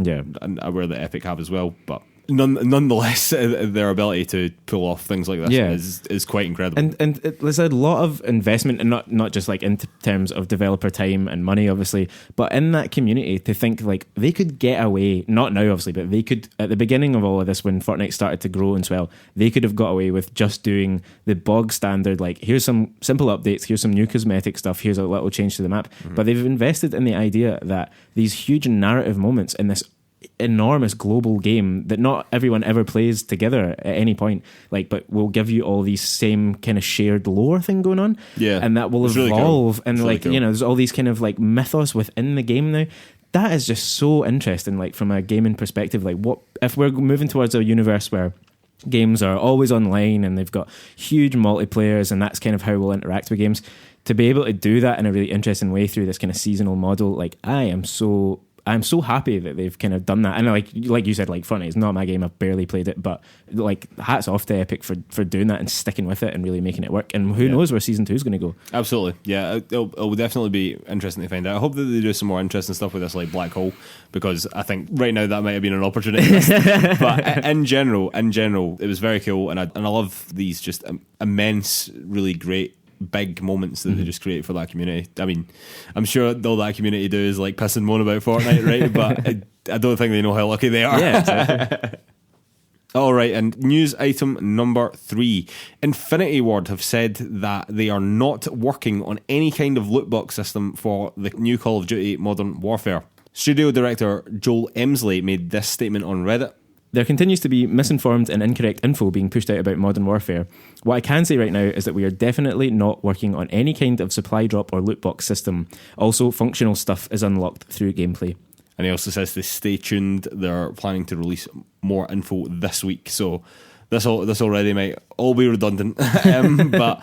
aware that Epic have as well. But nonetheless, their ability to pull off things like this is quite incredible. And there's a lot of investment, and not just like in terms of developer time and money, obviously, but in that community to think like they could get away, not now obviously, but they could at the beginning of all of this when Fortnite started to grow and swell, they could have got away with just doing the bog standard, like here's some simple updates, here's some new cosmetic stuff, here's a little change to the map. But they've invested in the idea that these huge narrative moments in this enormous global game that not everyone ever plays together at any point, like, but will give you all these same kind of shared lore thing going on, and that will evolve, really cool. And it's like really cool. You know, there's all these kind of like mythos within the game now. That is just so interesting, like from a gaming perspective. Like, what if we're moving towards a universe where games are always online and they've got huge multiplayers, and that's kind of how we'll interact with games. To be able to do that in a really interesting way through this kind of seasonal model, like I'm so happy that they've kind of done that. And like you said, like Fortnite is not my game. I've barely played it, but like hats off to Epic for doing that and sticking with it and really making it work. And who knows where season 2 is going to go? Absolutely, yeah. It'll definitely be interesting to find out. I hope that they do some more interesting stuff with this, like Black Hole, because I think right now that might have been an opportunity. But in general, it was very cool, and I love these just immense, really great big moments that they just create for that community. I mean, I'm sure all that community do is like piss and moan about Fortnite, right? But I don't think they know how lucky they are. Yeah, exactly. All right, and news item number 3. Infinity Ward have said that they are not working on any kind of loot box system for the new Call of Duty Modern Warfare. Studio director Joel Emsley made this statement on Reddit. There continues to be misinformed and incorrect info being pushed out about Modern Warfare. What I can say right now is that we are definitely not working on any kind of supply drop or loot box system. Also, functional stuff is unlocked through gameplay. And he also says to stay tuned. They're planning to release more info this week. So this already might all be redundant. But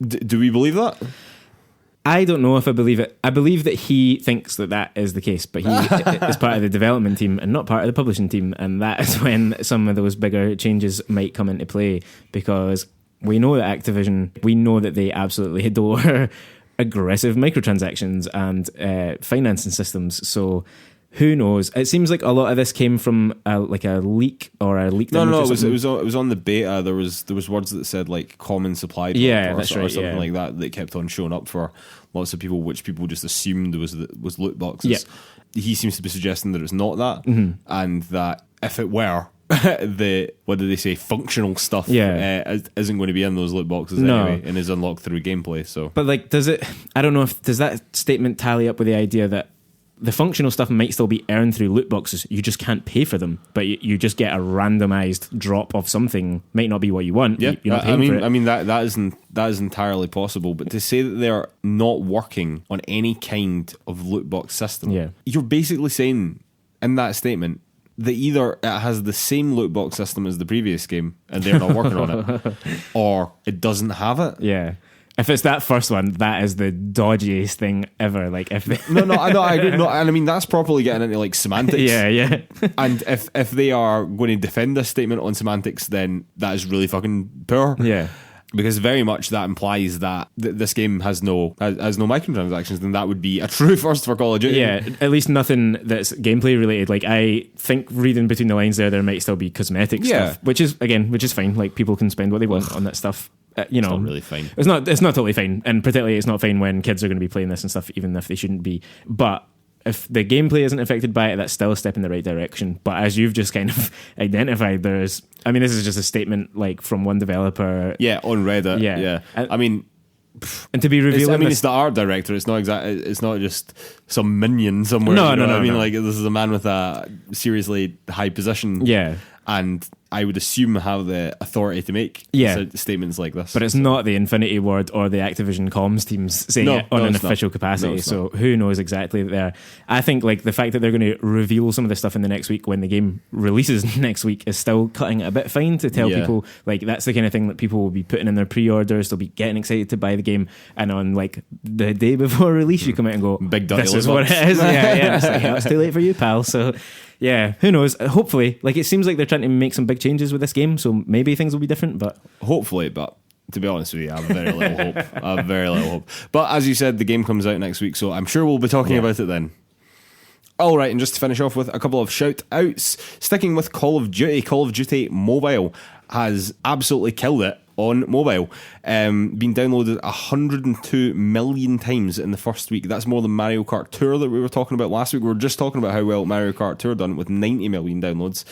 do we believe that? I don't know if I believe it. I believe that he thinks that is the case, but he is part of the development team and not part of the publishing team, and that is when some of those bigger changes might come into play, because we know that Activision, we know that they absolutely adore aggressive microtransactions and financing systems, so who knows? It seems like a lot of this came from a leak or a leaked image. No, it was on the beta. There was words that said like common supply drop or something like that kept on showing up for lots of people, which people just assumed was loot boxes. Yeah. He seems to be suggesting that it's not that, and that if it were, what did they say, functional stuff isn't going to be in those loot boxes anyway, and is unlocked through gameplay. So, but like, does that statement tally up with the idea that the functional stuff might still be earned through loot boxes, you just can't pay for them, but you just get a randomized drop of something, might not be what you want. Yeah, you're not paying for it. I mean that is entirely possible, but to say that they're not working on any kind of loot box system, you're basically saying in that statement that either it has the same loot box system as the previous game and they're not working on it, or it doesn't have it. Yeah. If it's that first one, that is the dodgiest thing ever. Like if they I agree. No, and I mean that's properly getting into like semantics. Yeah. And if they are going to defend this statement on semantics, then that is really fucking poor. Yeah. Because very much that implies that this game has no microtransactions, then that would be a true first for Call of Duty. Yeah, at least nothing that's gameplay related. Like, I think reading between the lines there might still be cosmetic stuff, which is fine. Like, people can spend what they want on that stuff. It's not really fine. It's not totally fine, and particularly it's not fine when kids are going to be playing this and stuff, even if they shouldn't be. But if the gameplay isn't affected by it, that's still a step in the right direction. But as you've just kind of identified, this is just a statement like from one developer. Yeah, on Reddit. Yeah. And to be revealing, it's the art director. It's not It's not just some minion somewhere. No. Like, this is a man with a seriously high position. Yeah, and I would assume have the authority to make statements like this. But it's not the Infinity Ward or the Activision comms teams saying it on an official capacity. So who knows exactly there. I think like the fact that they're going to reveal some of this stuff in the next week when the game releases next week is still cutting it a bit fine to tell people like that's the kind of thing that people will be putting in their pre-orders. They'll be getting excited to buy the game, and on like the day before release you come out and go, big this is what it is. It's like, it's too late for you, pal. So yeah, who knows? Hopefully, like, it seems like they're trying to make some big changes with this game, so maybe things will be different. But hopefully, but to be honest with you, I have very little hope. But as you said, the game comes out next week, so I'm sure we'll be talking about it then. All right, and just to finish off with a couple of shout outs, sticking with Call of Duty Mobile has absolutely killed it on mobile. Been downloaded 102 million times in the first week. That's more than Mario Kart Tour that we were talking about last week. We were just talking about how well Mario Kart Tour done with 90 million downloads.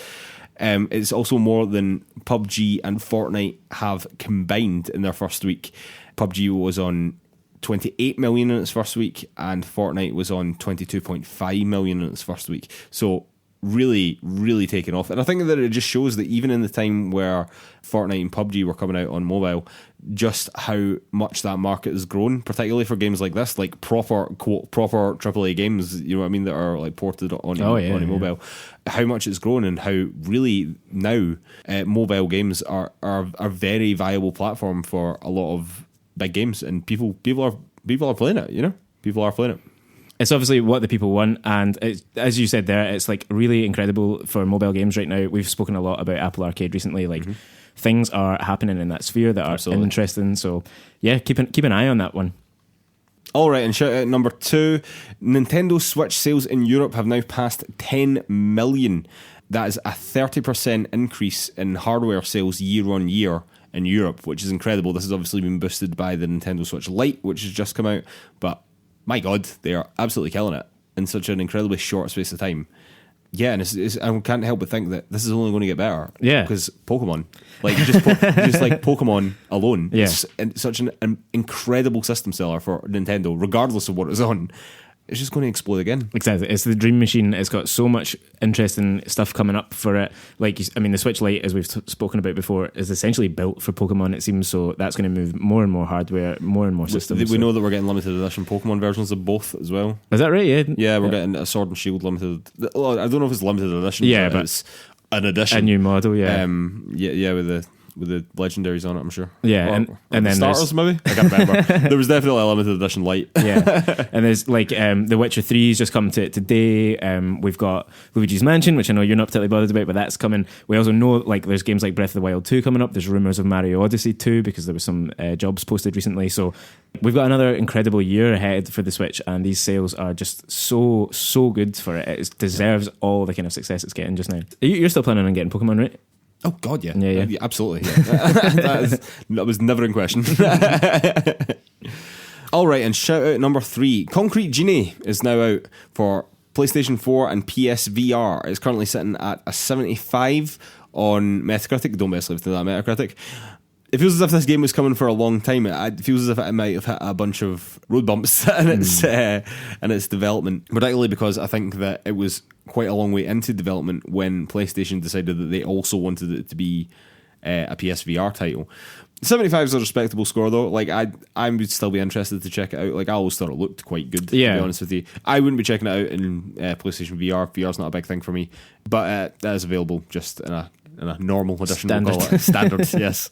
It's also more than PUBG and Fortnite have combined in their first week. PUBG was on 28 million in its first week, and Fortnite was on 22.5 million in its first week. So really, really taken off. And I think that it just shows that even in the time where Fortnite and PUBG were coming out on mobile, just how much that market has grown, particularly for games like this, like proper AAA games, you know what I mean, that are like ported on mobile. How much it's grown, and how really now mobile games are a very viable platform for a lot of big games, and people are playing it. You know, people are playing it. It's obviously what the people want, and it's, as you said there, it's like really incredible for mobile games right now. We've spoken a lot about Apple Arcade recently. Like things are happening in that sphere that are interesting. So yeah, keep an eye on that one. All right, and shout out number 2, Nintendo Switch sales in Europe have now passed 10 million. That is a 30% increase in hardware sales year on year in Europe, which is incredible. This has obviously been boosted by the Nintendo Switch Lite, which has just come out, but my God, they are absolutely killing it in such an incredibly short space of time. Yeah, and I can't help but think that this is only going to get better. Yeah, because Pokemon, like just like Pokemon alone, it's such an incredible system seller for Nintendo, regardless of what it's on. It's just going to explode again. Exactly. It's the dream machine. It's got so much interesting stuff coming up for it. Like, I mean, the Switch Lite, as we've spoken about before, is essentially built for Pokemon, it seems. So that's going to move more and more hardware, more and more systems. We know that we're getting limited edition Pokemon versions of both as well. Is that right? Yeah, we're getting a Sword and Shield limited. Well, I don't know if it's limited edition. Yeah, but it's an edition, a new model. Yeah, with the legendaries on it, I'm sure. Yeah, and then starters maybe. I can't remember. There was definitely a limited edition light. Yeah, and there's like The Witcher 3's just come to today. We've got Luigi's Mansion, which I know you're not particularly bothered about, but that's coming. We also know like there's games like Breath of the Wild 2 coming up. There's rumours of Mario Odyssey 2 because there was some jobs posted recently. So we've got another incredible year ahead for the Switch, and these sales are just so good for it. It deserves all the kind of success it's getting just now. You're still planning on getting Pokemon, right? Oh God, yeah, absolutely. Yeah. that was never in question. All right, and shout out number 3, Concrete Genie is now out for PlayStation 4 and PSVR. It's currently sitting at a 75 on Metacritic. Don't be a slave to that Metacritic. It feels as if this game was coming for a long time. It feels as if it might have hit a bunch of road bumps in its development, particularly because I think that it was quite a long way into development when PlayStation decided that they also wanted it to be a PSVR title. 75 is a respectable score though. Like I would still be interested to check it out. Like I always thought it looked quite good, to be honest with you. I wouldn't be checking it out in PlayStation VR. VR's not a big thing for me, but that is available just in a normal edition. Standard. We'll call it. Standard, yes.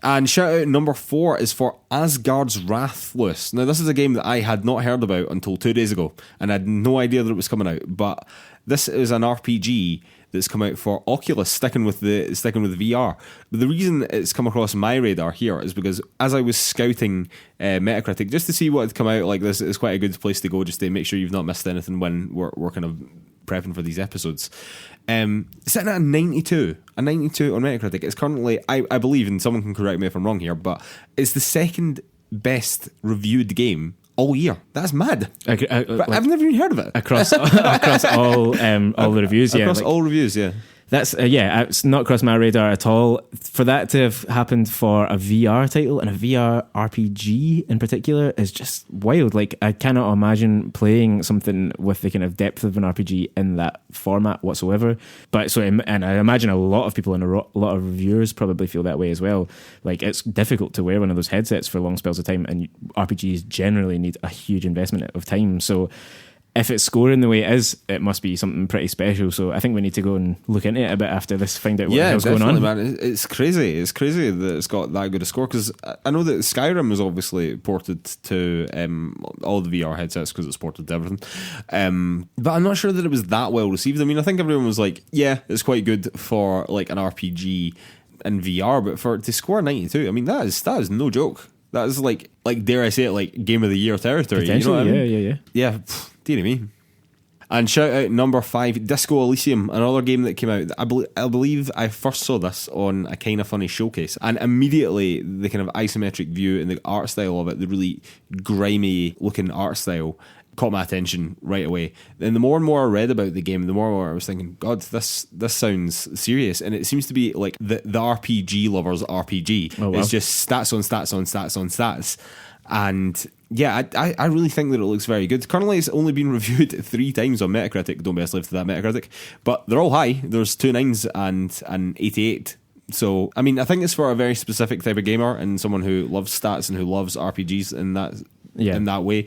And shout out number 4 is for Asgard's Wrath, Lewis. Now, this is a game that I had not heard about until 2 days ago, and I had no idea that it was coming out. But this is an RPG that's come out for Oculus, sticking with the VR. But the reason it's come across my radar here is because as I was scouting Metacritic just to see what had come out, like, this is quite a good place to go just to make sure you've not missed anything when we're kind of prepping for these episodes. Sitting at a 92 on Metacritic. It's currently, I believe, and someone can correct me if I'm wrong here, but it's the second best reviewed game all year. That's mad. But I've never even heard of it. Across all the reviews, yeah. Across all reviews, yeah. That's it's not crossed my radar at all. For that to have happened for a VR title and a VR RPG in particular is just wild. Like, I cannot imagine playing something with the kind of depth of an RPG in that format whatsoever. And I imagine a lot of people and a lot of reviewers probably feel that way as well. Like, it's difficult to wear one of those headsets for long spells of time, and RPGs generally need a huge investment of time. So if it's scoring the way it is, it must be something pretty special. So I think we need to go and look into it a bit after this, find out what the hell's going on. Man. It's crazy. It's crazy that it's got that good a score, because I know that Skyrim was obviously ported to all the VR headsets because it's ported to everything. But I'm not sure that it was that well received. I mean, I think everyone was like, yeah, it's quite good for like an RPG in VR, but for it to score 92, I mean, that is no joke. That is like dare I say it, like Game of the Year territory. Potentially, you know what I mean? Yeah. Yeah, dearie me. And shout out number 5, Disco Elysium, another game that came out. I believe I first saw this on a Kind of Funny showcase, and immediately the kind of isometric view and the art style of it, the really grimy looking art style, caught my attention right away. And the more and more I read about the game, the more and more I was thinking, God, this sounds serious. And it seems to be like the RPG lover's RPG. Oh, wow. It's just stats on stats on stats on stats. And yeah, I really think that it looks very good. Currently, it's only been reviewed 3 times on Metacritic. Don't be a slave to that Metacritic. But they're all high. There's 2 9s and an 88. So, I mean, I think it's for a very specific type of gamer and someone who loves stats and who loves RPGs in that way.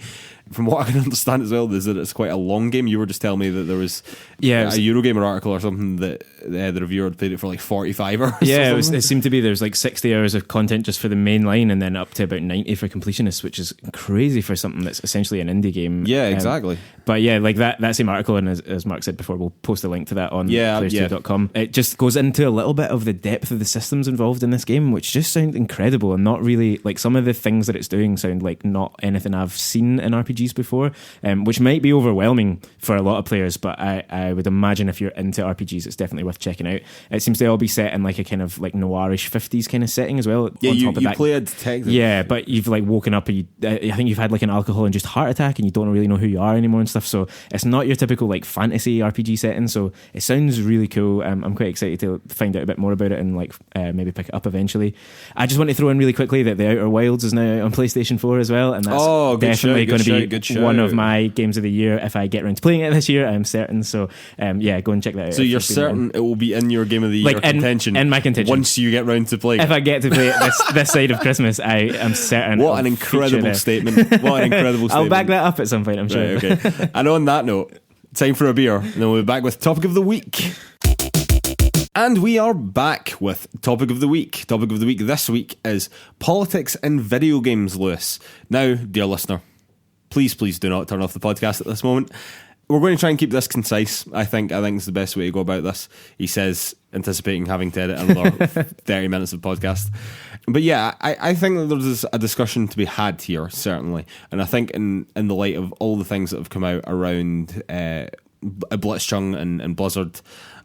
From what I can understand as well, is that it's quite a long game. You were just telling me that there was a Eurogamer article or something that the reviewer had played it for like 45 hours. Yeah, it seemed to be there's like 60 hours of content just for the main line, and then up to about 90 for completionists, which is crazy for something that's essentially an indie game. Yeah, exactly. But yeah, like that same article, and as Mark said before, we'll post a link to that on PlayersToo.com. It just goes into a little bit of the depth of the systems involved in this game, which just sound incredible, and not really like some of the things that it's doing sound like not anything I've seen in RPGs before, which might be overwhelming for a lot of players, but I would imagine if you're into RPGs, it's definitely worth checking out. It seems to all be set in like a kind of like noirish 50s kind of setting as well. Yeah, on top of you that, play a detective. Yeah, but you've like woken up and I think you've had like an alcohol-induced heart attack and you don't really know who you are anymore and stuff, so it's not your typical like fantasy RPG setting, so it sounds really cool. I'm quite excited to find out a bit more about it and like maybe pick it up eventually. I just want to throw in really quickly that The Outer Wilds is now out on PlayStation 4 as well, and that's definitely going to be one of my games of the year if I get around to playing it this year, I'm certain. So yeah, go and check that out. So you're certain it will be in your game of the year contention? In my contention. Once you get round to playing if I get to play it this side of Christmas, I am certain. What an incredible statement. What an incredible statement. I'll back that up at some point, I'm sure. Right, okay. And on that note, time for a beer, and then we'll be back with Topic of the Week. And we are back with Topic of the Week. Topic of the Week this week is politics in video games, Lewis. Now, dear listener, please do not turn off the podcast at this moment. We're going to try and keep this concise. I think it's the best way to go about this. He says, anticipating having to edit another 30 minutes of podcast. But yeah, I think that there's a discussion to be had here, certainly. And I think in the light of all the things that have come out around Blitzchung and Blizzard,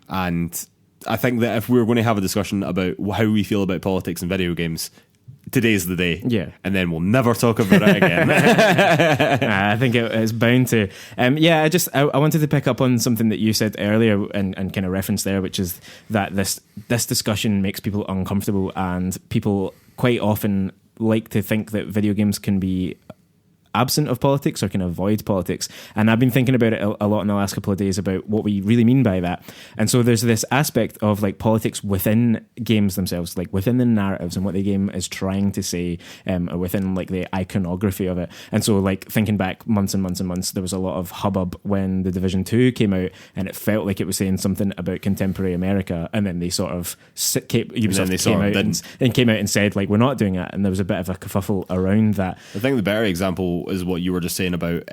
and I think that if we're going to have a discussion about how we feel about politics in video games, today's the day. Yeah. And then we'll never talk about it again. I think it's bound to. Yeah, I wanted to pick up on something that you said earlier and kind of reference there, which is that this discussion makes people uncomfortable, and people quite often like to think that video games can be absent of politics or can avoid politics. And I've been thinking about it a lot in the last couple of days about what we really mean by that. And so there's this aspect of like politics within games themselves, like within the narratives and what the game is trying to say, or within like the iconography of it. And so like thinking back months and months and months, there was a lot of hubbub when The Division 2 came out, and it felt like it was saying something about contemporary America, and then they sort of Ubisoft came out and said like, we're not doing that, and there was a bit of a kerfuffle around that. I think the better example is what you were just saying about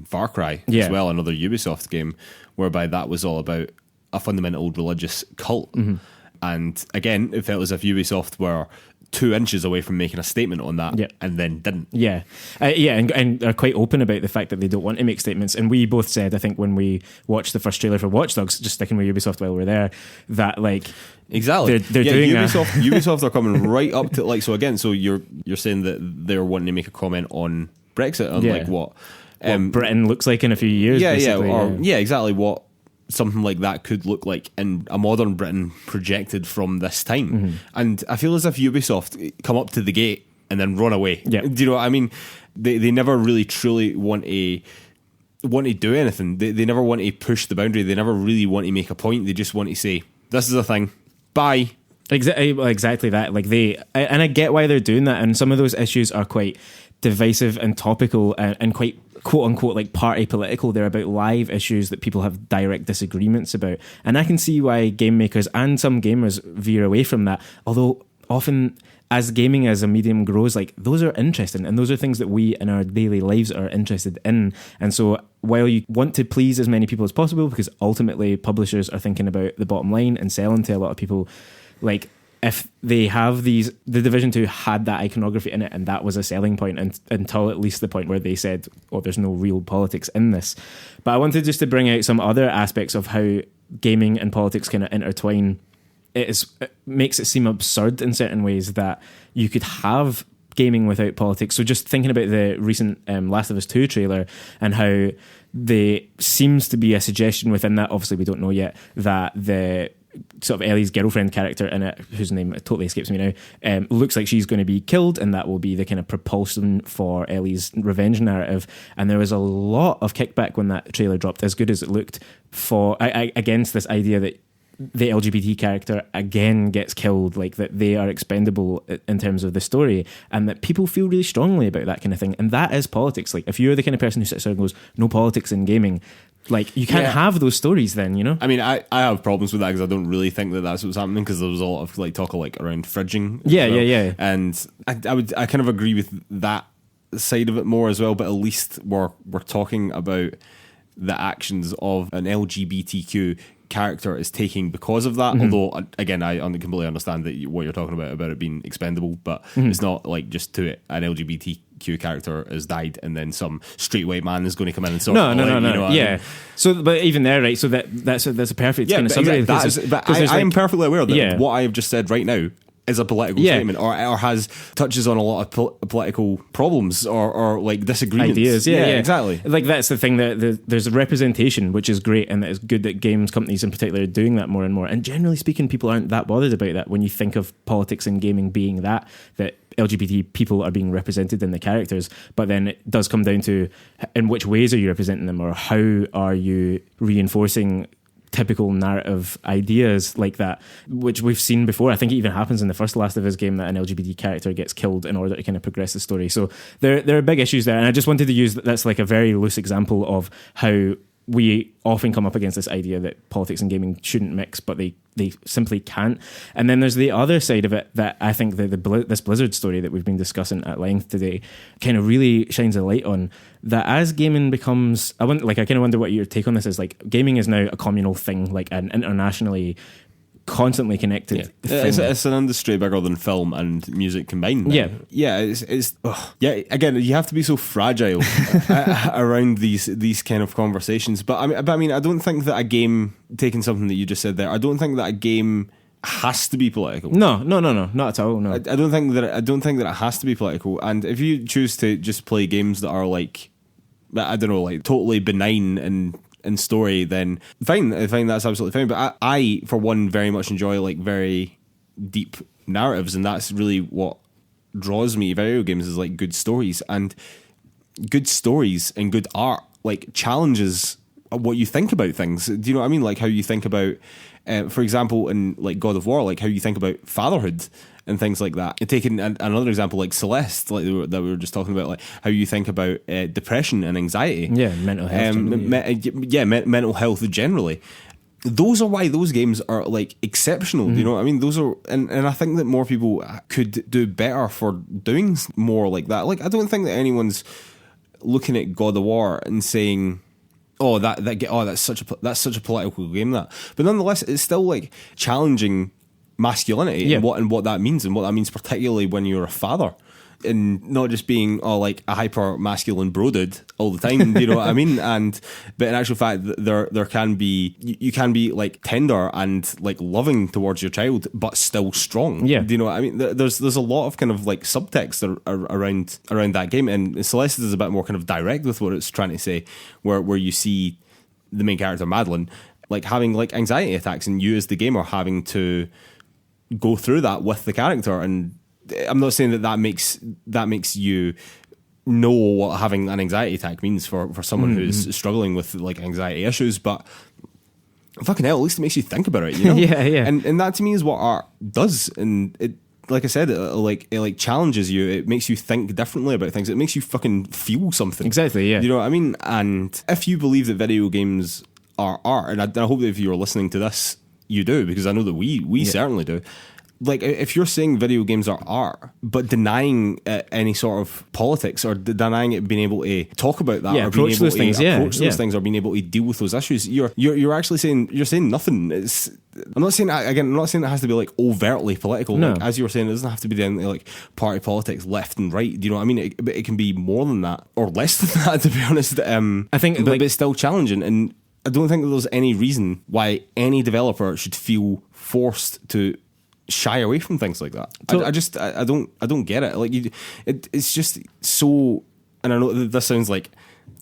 Far Cry as well, another Ubisoft game, whereby that was all about a fundamental religious cult. Mm-hmm. And again, it felt as if Ubisoft were 2 inches away from making a statement on that, and then didn't. And are quite open about the fact that they don't want to make statements. And we both said, I think, when we watched the first trailer for Watch Dogs, just sticking with Ubisoft while we're there, that like exactly they're doing Ubisoft are coming right up to like, so again, so you're saying that they're wanting to make a comment on Brexit and like what Britain looks like in a few years. Exactly what something like that could look like in a modern Britain projected from this time. Mm-hmm. And I feel as if Ubisoft come up to the gate and then run away. Yeah. Do you know what I mean? They never really truly want to do anything. They never want to push the boundary. They never really want to make a point. They just want to say, this is a thing. Bye. Exactly that. Like and I get why they're doing that. And some of those issues are quite divisive and topical and quite quote unquote like party political. They're about live issues that people have direct disagreements about, and I can see why game makers and some gamers veer away from that, although often as gaming as a medium grows, like those are interesting and those are things that we in our daily lives are interested in. And so while you want to please as many people as possible, because ultimately publishers are thinking about the bottom line and selling to a lot of people, like if they have The Division 2 had that iconography in it, and that was a selling point until at least the point where they said, oh, there's no real politics in this. But I wanted just to bring out some other aspects of how gaming and politics kind of intertwine. It makes it seem absurd in certain ways that you could have gaming without politics. So just thinking about the recent Last of Us 2 trailer and how there seems to be a suggestion within that, obviously we don't know yet, that the sort of Ellie's girlfriend character in it, whose name totally escapes me now, looks like she's going to be killed, and that will be the kind of propulsion for Ellie's revenge narrative. And there was a lot of kickback when that trailer dropped, as good as it looked, for against this idea that the LGBT character again gets killed, like that they are expendable in terms of the story, and that people feel really strongly about that kind of thing. And that is politics. Like if you're the kind of person who sits there and goes, no politics in gaming, like you can't have those stories then, you know? I mean, I have problems with that because I don't really think that that's what's happening, because there was a lot of like talk of like around fridging. Yeah. And I kind of agree with that side of it more as well, but at least we're talking about the actions of an LGBTQ character is taking because of that. Mm-hmm. Although again, I completely understand that what you're talking about it being expendable, but it's not like just to it an LGBTQ character has died and then some straight white man is going to come in and sort no. You know Yeah. I mean? So, but even there, right? So that's a perfect kind of summary. Exactly. But I am perfectly aware that what I have just said right now is a political statement, or has touches on a lot of political problems or like disagreements. Ideas, exactly. Like that's the thing, that there's a representation, which is great, and that is good that games companies in particular are doing that more and more. And generally speaking, people aren't that bothered about that when you think of politics and gaming being that LGBT people are being represented in the characters. But then it does come down to in which ways are you representing them, or how are you reinforcing typical narrative ideas like that, which we've seen before. I think it even happens in the first Last of Us game that an LGBT character gets killed in order to kind of progress the story. So there are big issues there, and I just wanted to use that's like a very loose example of how we often come up against this idea that politics and gaming shouldn't mix, but they simply can't. And then there's the other side of it that I think that this Blizzard story that we've been discussing at length today kind of really shines a light on, that as gaming becomes, I kind of wonder what your take on this is. Like gaming is now a communal thing, like an internationally constantly connected thing. It's an industry bigger than film and music combined now. It's again, you have to be so fragile around these kind of conversations, but I mean I don't think that a game, taking something that you just said there, I don't think that a game has to be political. No, not at all. No, I don't think that it has to be political. And if you choose to just play games that are like, I don't know, like totally benign and story, then fine. I find that's absolutely fine. But I for one very much enjoy like very deep narratives, and that's really what draws me to video games, is like good stories. And good stories and good art like challenges what you think about things. Do you know what I mean? Like how you think about, for example, in like God of War, like how you think about fatherhood and things like that. And taking another example, like Celeste, like that we were just talking about, like how you think about depression and anxiety. Yeah, mental health. Mental health generally. Those are why those games are like exceptional. Do you know what I mean? Those are, and I think that more people could do better for doing more like that. Like I don't think that anyone's looking at God of War and saying, that's such a political game, that. But nonetheless, it's still like challenging masculinity and what that means, and what that means particularly when you're a father, and not just being like a hyper masculine bro dude all the time. You know what I mean? But in actual fact, there can be, you can be like tender and like loving towards your child, but still strong. Yeah. Do you know what I mean? There's a lot of kind of like subtext around that game, and Celeste is a bit more kind of direct with what it's trying to say, where you see the main character Madeline like having like anxiety attacks, and you as the gamer having to go through that with the character. And I'm not saying that makes you know what having an anxiety attack means for someone who's struggling with like anxiety issues, but fucking hell, at least it makes you think about it, you know? yeah. And that to me is what art does. And it, like I said, it challenges you. It makes you think differently about things. It makes you fucking feel something. Exactly, yeah. You know what I mean? And if you believe that video games are art, and I hope that if you're listening to this, you do, because I know that we certainly do. Like, if you're saying video games are art, but denying any sort of politics, or denying it being able to talk about that, or being able those to things, approach those things, or being able to deal with those issues, you're actually saying nothing. I'm not saying it has to be like overtly political. No. Like, as you were saying, it doesn't have to be down to like party politics, left and right. Do you know what I mean? It can be more than that, or less than that, to be honest. I think, but it's still challenging, and I don't think that there's any reason why any developer should feel forced to shy away from things like that. I don't get it. Like it's just so, and I know that this sounds like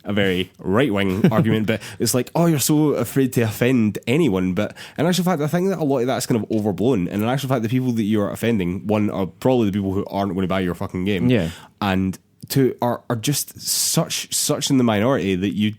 a very right wing argument, but it's like, oh, you're so afraid to offend anyone. But in actual fact, I think that a lot of that's kind of overblown. And in actual fact, the people that you're offending, one, are probably the people who aren't going to buy your fucking game. Yeah. And two, are just such in the minority that you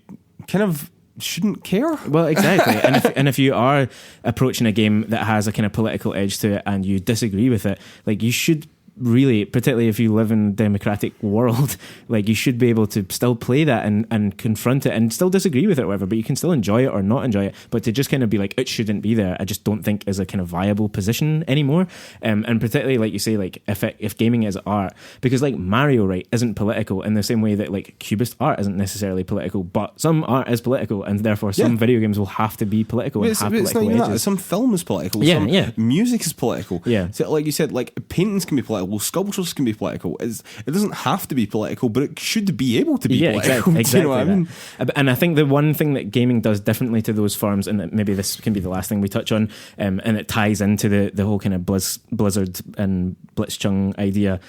kind of shouldn't care. Well, exactly. and if you are approaching a game that has a kind of political edge to it and you disagree with it, like, you should really, particularly if you live in a democratic world, like, you should be able to still play that and confront it and still disagree with it or whatever, but you can still enjoy it or not enjoy it. But to just kind of be like, it shouldn't be there, I just don't think is a kind of viable position anymore. And particularly, like you say, like, if gaming is art, because like Mario, right, isn't political in the same way that like Cubist art isn't necessarily political, but some art is political, and therefore some video games will have to be political and have political edges. Some film is political. Yeah, some music is political. Yeah. So, like you said, like, paintings can be political, sculptures can be political. It doesn't have to be political, but it should be able to be political. Exactly. You know what I mean? And I think the one thing that gaming does differently to those forms, and maybe this can be the last thing we touch on, and it ties into the whole kind of Blizzard and Blitzchung idea,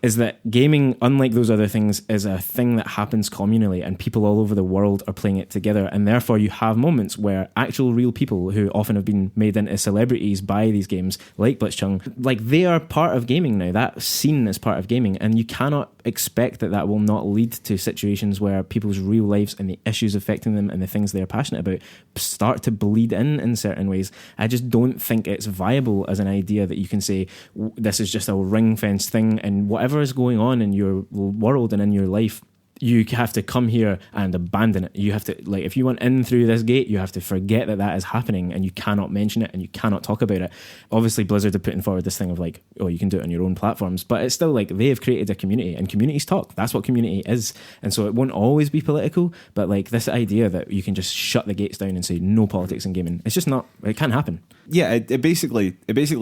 is that gaming, unlike those other things, is a thing that happens communally, and people all over the world are playing it together, and therefore you have moments where actual real people who often have been made into celebrities by these games, like Blitzchung, like, they are part of gaming now. That scene is part of gaming, and you cannot expect that will not lead to situations where people's real lives and the issues affecting them and the things they're passionate about start to bleed in certain ways. I just don't think it's viable as an idea that you can say this is just a ring-fenced thing, and whatever is going on in your world and in your life, you have to come here and abandon it. You have to, like, if you went in through this gate, you have to forget that is happening, and you cannot mention it and you cannot talk about it. Obviously, Blizzard are putting forward this thing of like, oh, you can do it on your own platforms, but it's still like, they have created a community, and communities talk. That's what community is. And so it won't always be political, but like, this idea that you can just shut the gates down and say no politics in gaming, it's just not, it can't happen. Yeah, it basically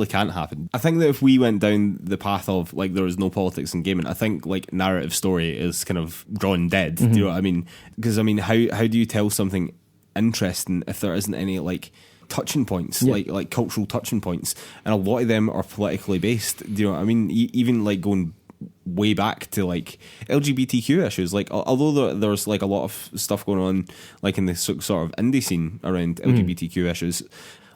can't happen. I think that if we went down the path of like, there is no politics in gaming, I think like narrative story is kind of drawn dead. Do you know what I mean? Because I mean, how do you tell something interesting if there isn't any like touching points, like cultural touching points, and a lot of them are politically based. Do you know what I mean? Even like going way back to like LGBTQ issues, like, although there's like a lot of stuff going on like in this sort of indie scene around LGBTQ issues,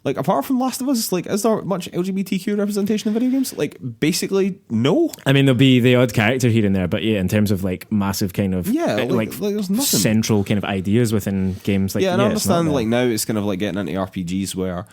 Like, apart from Last of Us, like, is there much LGBTQ representation in video games? Like, basically, no. I mean, there'll be the odd character here and there, but yeah, in terms of like massive kind of like there's nothing. central kind of ideas within games, like and I understand like now it's kind of like getting into RPGs where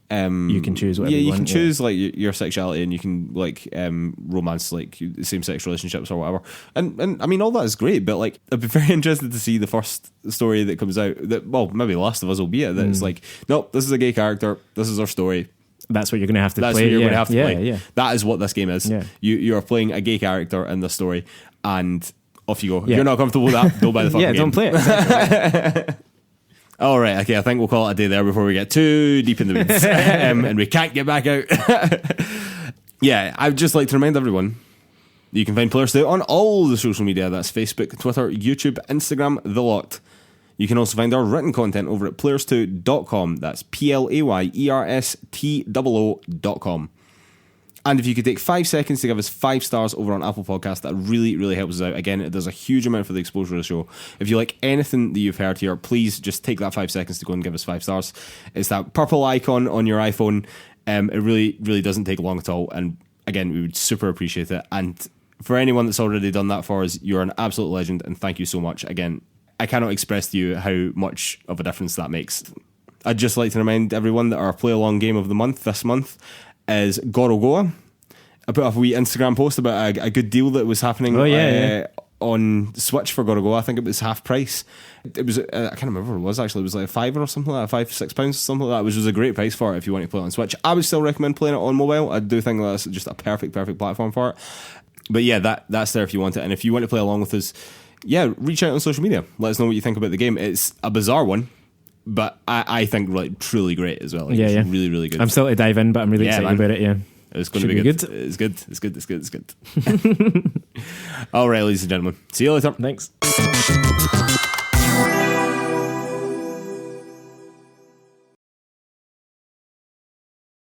you can choose whatever you want, can choose like your sexuality, and you can like romance like same-sex relationships or whatever, and I mean all that is great, but like I'd be very interested to see the first story that comes out that, well, maybe Last of Us will be it, that it's like, nope, this is a gay character, this is our story, that's what you're going to have to that's play. what you're going to have to play. Yeah. That is what this game is. You are playing a gay character in this story, and off you go. If you're not comfortable with that, don't buy the fucking game. Don't play it. All right, okay, I think we'll call it a day there before we get too deep in the weeds and we can't get back out. Yeah, I'd just like to remind everyone you can find PlayersToo on all the social media. That's Facebook, Twitter, YouTube, Instagram, the lot. You can also find our written content over at PlayersToo.com. That's PlayerStoo.com. And if you could take 5 seconds to give us 5 stars over on Apple Podcasts, that really, really helps us out. Again, it does a huge amount for the exposure of the show. If you like anything that you've heard here, please just take that 5 seconds to go and give us 5 stars. It's that purple icon on your iPhone. It really, really doesn't take long at all. And again, we would super appreciate it. And for anyone that's already done that for us, you're an absolute legend, and thank you so much. Again, I cannot express to you how much of a difference that makes. I'd just like to remind everyone that our play-along game of the month this month is Gorogoa. I put up a wee Instagram post about a good deal that was happening on Switch for Gorogoa. I think it was half price. It was, I can't remember what it was actually. It was like £5 or something like that, £5-6 or something like that, which was a great price for it if you want to play it on Switch. I would still recommend playing it on mobile. I do think that's just a perfect platform for it. But yeah, that's there if you want it. And if you want to play along with us, reach out on social media. Let us know what you think about the game. It's a bizarre one, but I think like truly great as well. Like, it's really, really good. I'm still to dive in, but I'm really excited about it. It's going to be good. It's good. All right, ladies and gentlemen. See you later. Thanks.